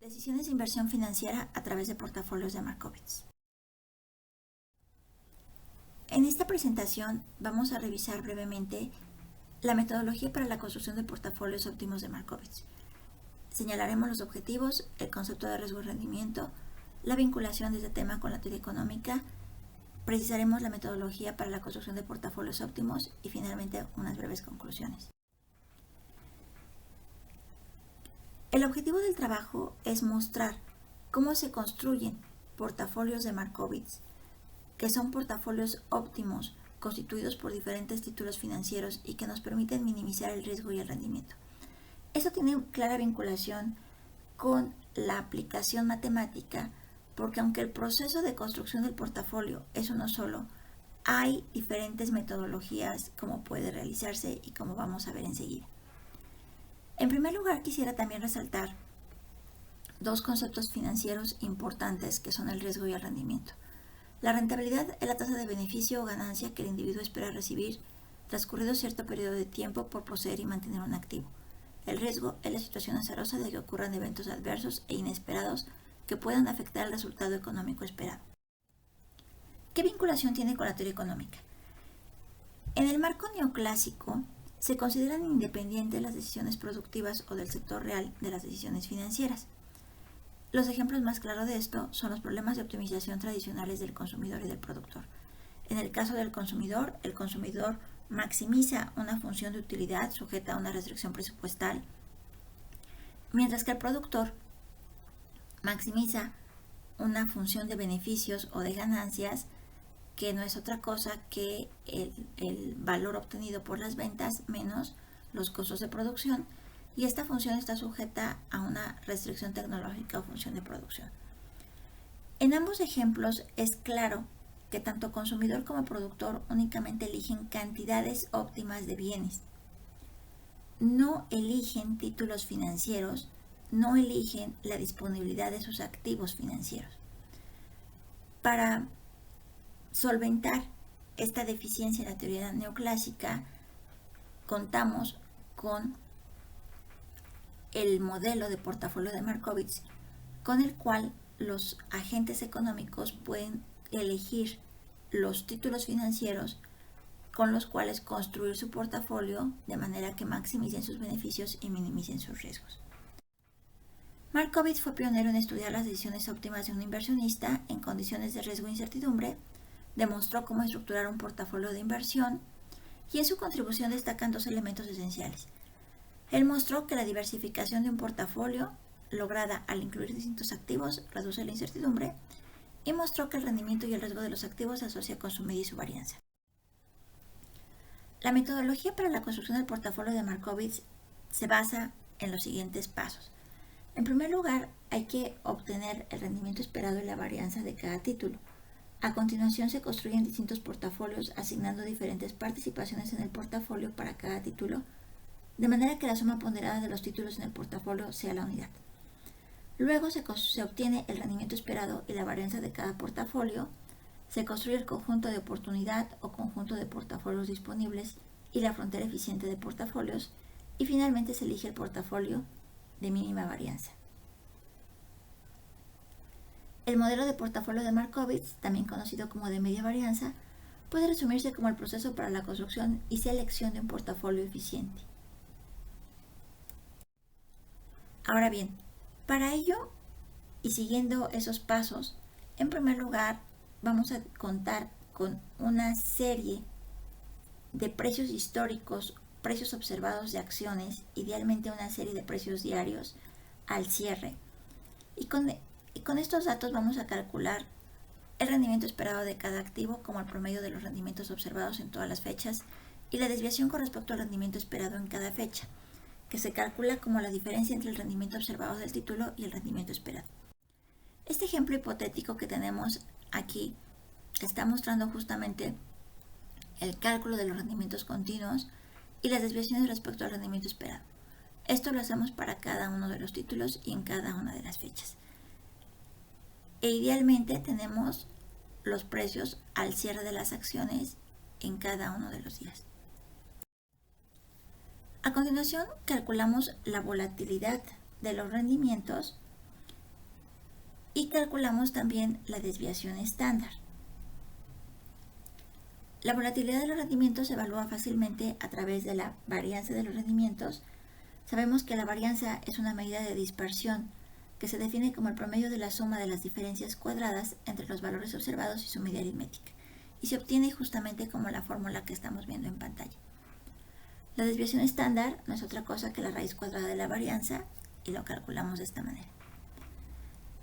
Decisiones de inversión financiera a través de portafolios de Markowitz. En esta presentación vamos a revisar brevemente la metodología para la construcción de portafolios óptimos de Markowitz. Señalaremos los objetivos, el concepto de riesgo y rendimiento, la vinculación de este tema con la teoría económica, precisaremos la metodología para la construcción de portafolios óptimos y finalmente unas breves conclusiones. El objetivo del trabajo es mostrar cómo se construyen portafolios de Markowitz, que son portafolios óptimos constituidos por diferentes títulos financieros y que nos permiten minimizar el riesgo y el rendimiento. Esto tiene clara vinculación con la aplicación matemática, porque aunque el proceso de construcción del portafolio es uno solo, hay diferentes metodologías como puede realizarse y como vamos a ver enseguida. En primer lugar, quisiera también resaltar dos conceptos financieros importantes que son el riesgo y el rendimiento. La rentabilidad es la tasa de beneficio o ganancia que el individuo espera recibir transcurrido cierto periodo de tiempo por poseer y mantener un activo. El riesgo es la situación azarosa de que ocurran eventos adversos e inesperados que puedan afectar el resultado económico esperado. ¿Qué vinculación tiene con la teoría económica? En el marco neoclásico, se consideran independientes las decisiones productivas o del sector real de las decisiones financieras. Los ejemplos más claros de esto son los problemas de optimización tradicionales del consumidor y del productor. En el caso del consumidor, el consumidor maximiza una función de utilidad sujeta a una restricción presupuestal, mientras que el productor maximiza una función de beneficios o de ganancias que no es otra cosa que el valor obtenido por las ventas menos los costos de producción, y esta función está sujeta a una restricción tecnológica o función de producción. En ambos ejemplos es claro que tanto consumidor como productor únicamente eligen cantidades óptimas de bienes. No eligen títulos financieros, no eligen la disponibilidad de sus activos financieros. Para solventar esta deficiencia en la teoría neoclásica, contamos con el modelo de portafolio de Markowitz, con el cual los agentes económicos pueden elegir los títulos financieros con los cuales construir su portafolio de manera que maximicen sus beneficios y minimicen sus riesgos. Markowitz fue pionero en estudiar las decisiones óptimas de un inversionista en condiciones de riesgo e incertidumbre, demostró cómo estructurar un portafolio de inversión y en su contribución destacan dos elementos esenciales. Él mostró que la diversificación de un portafolio lograda al incluir distintos activos reduce la incertidumbre y mostró que el rendimiento y el riesgo de los activos se asocia con su media y su varianza. La metodología para la construcción del portafolio de Markowitz se basa en los siguientes pasos. En primer lugar, hay que obtener el rendimiento esperado y la varianza de cada título. A continuación se construyen distintos portafolios asignando diferentes participaciones en el portafolio para cada título, de manera que la suma ponderada de los títulos en el portafolio sea la unidad. Luego se obtiene el rendimiento esperado y la varianza de cada portafolio, se construye el conjunto de oportunidad o conjunto de portafolios disponibles y la frontera eficiente de portafolios, y finalmente se elige el portafolio de mínima varianza. El modelo de portafolio de Markowitz, también conocido como de media varianza, puede resumirse como el proceso para la construcción y selección de un portafolio eficiente. Ahora bien, para ello y siguiendo esos pasos, en primer lugar vamos a contar con una serie de precios históricos, precios observados de acciones, idealmente una serie de precios diarios al cierre. Y con estos datos vamos a calcular el rendimiento esperado de cada activo como el promedio de los rendimientos observados en todas las fechas y la desviación con respecto al rendimiento esperado en cada fecha, que se calcula como la diferencia entre el rendimiento observado del título y el rendimiento esperado. Este ejemplo hipotético que tenemos aquí está mostrando justamente el cálculo de los rendimientos continuos y las desviaciones respecto al rendimiento esperado. Esto lo hacemos para cada uno de los títulos y en cada una de las fechas. E idealmente tenemos los precios al cierre de las acciones en cada uno de los días. A continuación calculamos la volatilidad de los rendimientos y calculamos también la desviación estándar. La volatilidad de los rendimientos se evalúa fácilmente a través de la varianza de los rendimientos. Sabemos que la varianza es una medida de dispersión que se define como el promedio de la suma de las diferencias cuadradas entre los valores observados y su media aritmética, y se obtiene justamente como la fórmula que estamos viendo en pantalla. La desviación estándar no es otra cosa que la raíz cuadrada de la varianza y lo calculamos de esta manera.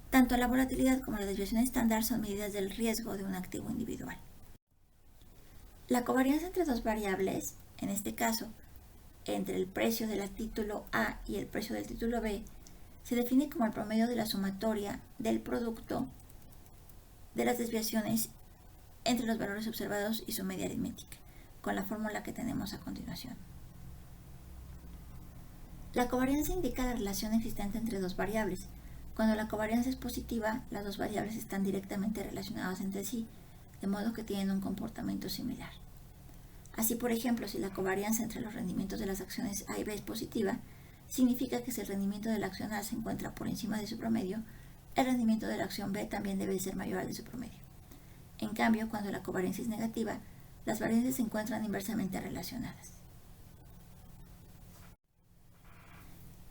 Tanto la volatilidad como la desviación estándar son medidas del riesgo de un activo individual. La covarianza entre dos variables, en este caso, entre el precio del título A y el precio del título B, se define como el promedio de la sumatoria del producto de las desviaciones entre los valores observados y su media aritmética, con la fórmula que tenemos a continuación. La covarianza indica la relación existente entre dos variables. Cuando la covarianza es positiva, las dos variables están directamente relacionadas entre sí, de modo que tienen un comportamiento similar. Así, por ejemplo, si la covarianza entre los rendimientos de las acciones A y B es positiva, significa que si el rendimiento de la acción A se encuentra por encima de su promedio, el rendimiento de la acción B también debe ser mayor al de su promedio. En cambio, cuando la covarianza es negativa, las varianzas se encuentran inversamente relacionadas.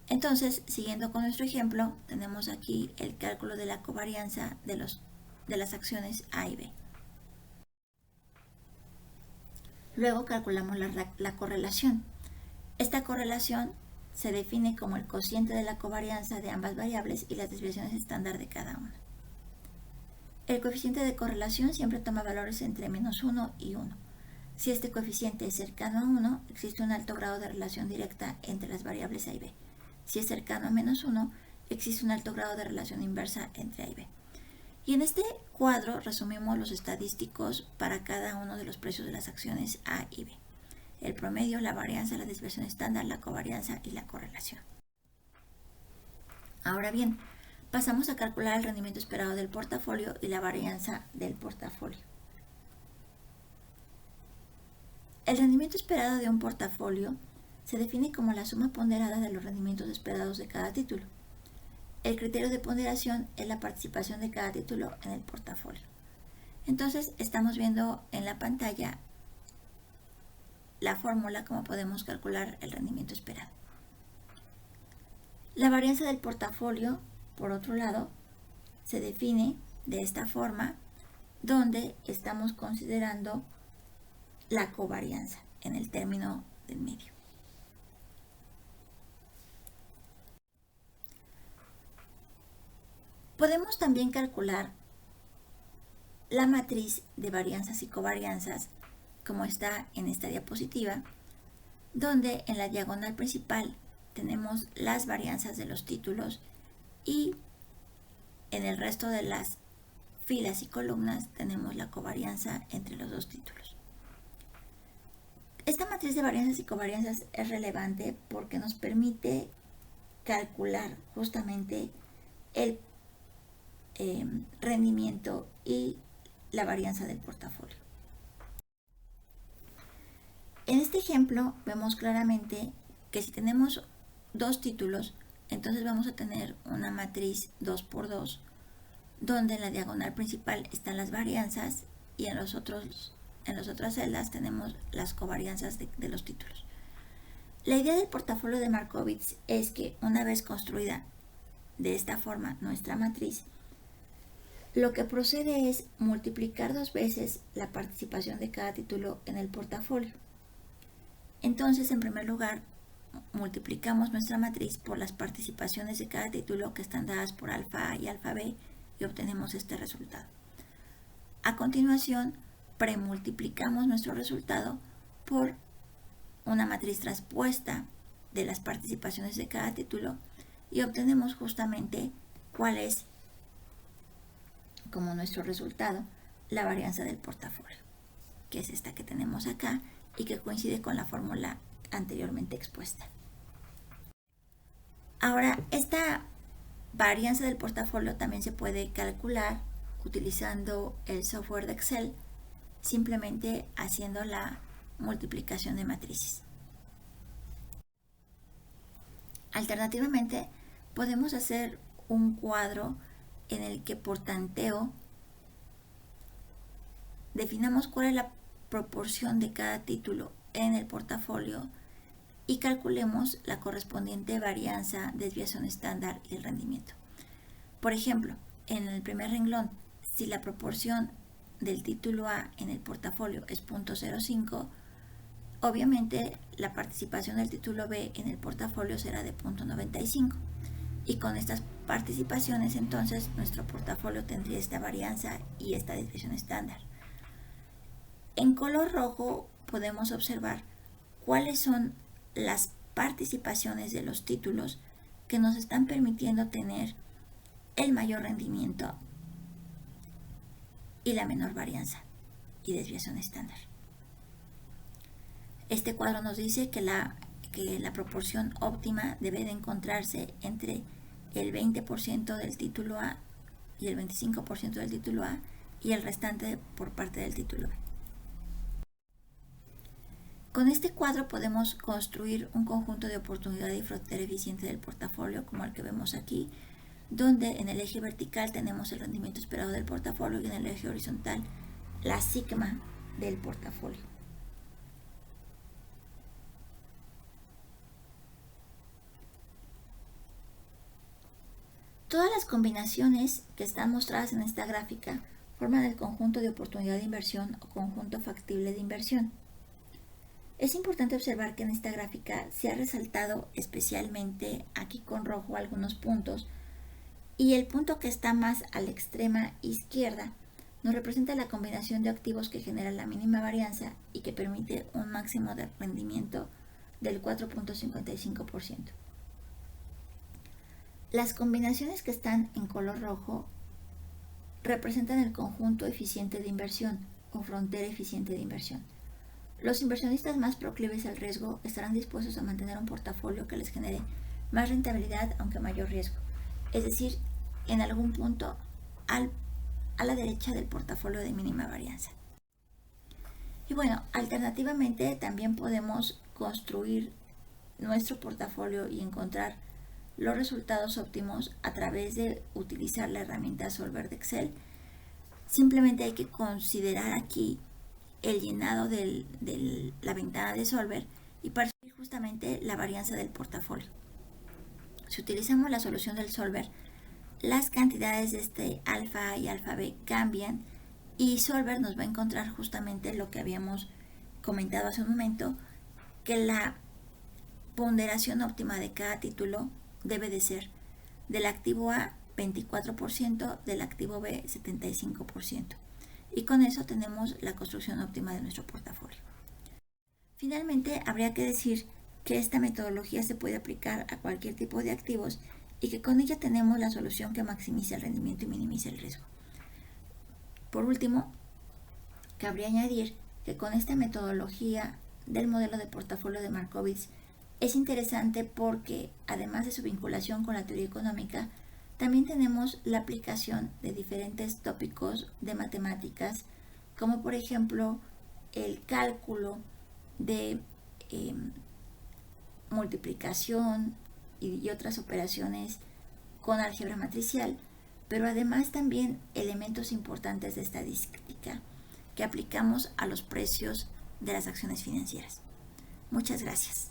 Entonces, siguiendo con nuestro ejemplo, tenemos aquí el cálculo de la covarianza de las acciones A y B. Luego calculamos la correlación. Esta correlación se define como el cociente de la covarianza de ambas variables y las desviaciones estándar de cada una. El coeficiente de correlación siempre toma valores entre -1 y 1. Si este coeficiente es cercano a 1, existe un alto grado de relación directa entre las variables A y B. Si es cercano a -1, existe un alto grado de relación inversa entre A y B. Y en este cuadro resumimos los estadísticos para cada uno de los precios de las acciones A y B: el promedio, la varianza, la desviación estándar, la covarianza y la correlación. Ahora bien, pasamos a calcular el rendimiento esperado del portafolio y la varianza del portafolio. El rendimiento esperado de un portafolio se define como la suma ponderada de los rendimientos esperados de cada título. El criterio de ponderación es la participación de cada título en el portafolio. Entonces, estamos viendo en la pantalla la fórmula como podemos calcular el rendimiento esperado. La varianza del portafolio, por otro lado, se define de esta forma, donde estamos considerando la covarianza en el término del medio. Podemos también calcular la matriz de varianzas y covarianzas, como está en esta diapositiva, donde en la diagonal principal tenemos las varianzas de los títulos y en el resto de las filas y columnas tenemos la covarianza entre los dos títulos. Esta matriz de varianzas y covarianzas es relevante porque nos permite calcular justamente el rendimiento y la varianza del portafolio. En este ejemplo vemos claramente que si tenemos dos títulos, entonces vamos a tener una matriz 2×2, donde en la diagonal principal están las varianzas y en las otras celdas tenemos las covarianzas de los títulos. La idea del portafolio de Markowitz es que una vez construida de esta forma nuestra matriz, lo que procede es multiplicar 2 veces la participación de cada título en el portafolio. Entonces, en primer lugar, multiplicamos nuestra matriz por las participaciones de cada título que están dadas por alfa A y alfa B y obtenemos este resultado. A continuación, premultiplicamos nuestro resultado por una matriz transpuesta de las participaciones de cada título y obtenemos justamente cuál es, como nuestro resultado, la varianza del portafolio, que es esta que tenemos acá y que coincide con la fórmula anteriormente expuesta. Ahora, esta varianza del portafolio también se puede calcular utilizando el software de Excel, simplemente haciendo la multiplicación de matrices. Alternativamente, podemos hacer un cuadro en el que por tanteo definamos cuál es la proporción de cada título en el portafolio y calculemos la correspondiente varianza, desviación estándar y el rendimiento. Por ejemplo, en el primer renglón, si la proporción del título A en el portafolio es 0.05, obviamente la participación del título B en el portafolio será de 0.95. Y con estas participaciones, entonces, nuestro portafolio tendría esta varianza y esta desviación estándar. En color rojo podemos observar cuáles son las participaciones de los títulos que nos están permitiendo tener el mayor rendimiento y la menor varianza y desviación estándar. Este cuadro nos dice que la proporción óptima debe de encontrarse entre el 20% del título A y el 25% del título A y el restante por parte del título B. Con este cuadro podemos construir un conjunto de oportunidad y frontera eficiente del portafolio, como el que vemos aquí, donde en el eje vertical tenemos el rendimiento esperado del portafolio y en el eje horizontal la sigma del portafolio. Todas las combinaciones que están mostradas en esta gráfica forman el conjunto de oportunidad de inversión o conjunto factible de inversión. Es importante observar que en esta gráfica se ha resaltado especialmente aquí con rojo algunos puntos y el punto que está más a la extrema izquierda nos representa la combinación de activos que genera la mínima varianza y que permite un máximo de rendimiento del 4.55%. Las combinaciones que están en color rojo representan el conjunto eficiente de inversión o frontera eficiente de inversión. Los inversionistas más proclives al riesgo estarán dispuestos a mantener un portafolio que les genere más rentabilidad aunque mayor riesgo, es decir, en algún punto a la derecha del portafolio de mínima varianza. Y bueno, alternativamente también podemos construir nuestro portafolio y encontrar los resultados óptimos a través de utilizar la herramienta Solver de Excel. Simplemente hay que considerar aquí el llenado de la ventana de Solver y percibir justamente la varianza del portafolio. Si utilizamos la solución del Solver, las cantidades de este alfa A y alfa B cambian y Solver nos va a encontrar justamente lo que habíamos comentado hace un momento, que la ponderación óptima de cada título debe de ser del activo A 24%, del activo B 75%. Y con eso tenemos la construcción óptima de nuestro portafolio. Finalmente, habría que decir que esta metodología se puede aplicar a cualquier tipo de activos y que con ella tenemos la solución que maximiza el rendimiento y minimiza el riesgo. Por último, cabría añadir que con esta metodología del modelo de portafolio de Markowitz es interesante porque, además de su vinculación con la teoría económica, también tenemos la aplicación de diferentes tópicos de matemáticas, como por ejemplo el cálculo de multiplicación y otras operaciones con álgebra matricial, pero además también elementos importantes de estadística que aplicamos a los precios de las acciones financieras. Muchas gracias.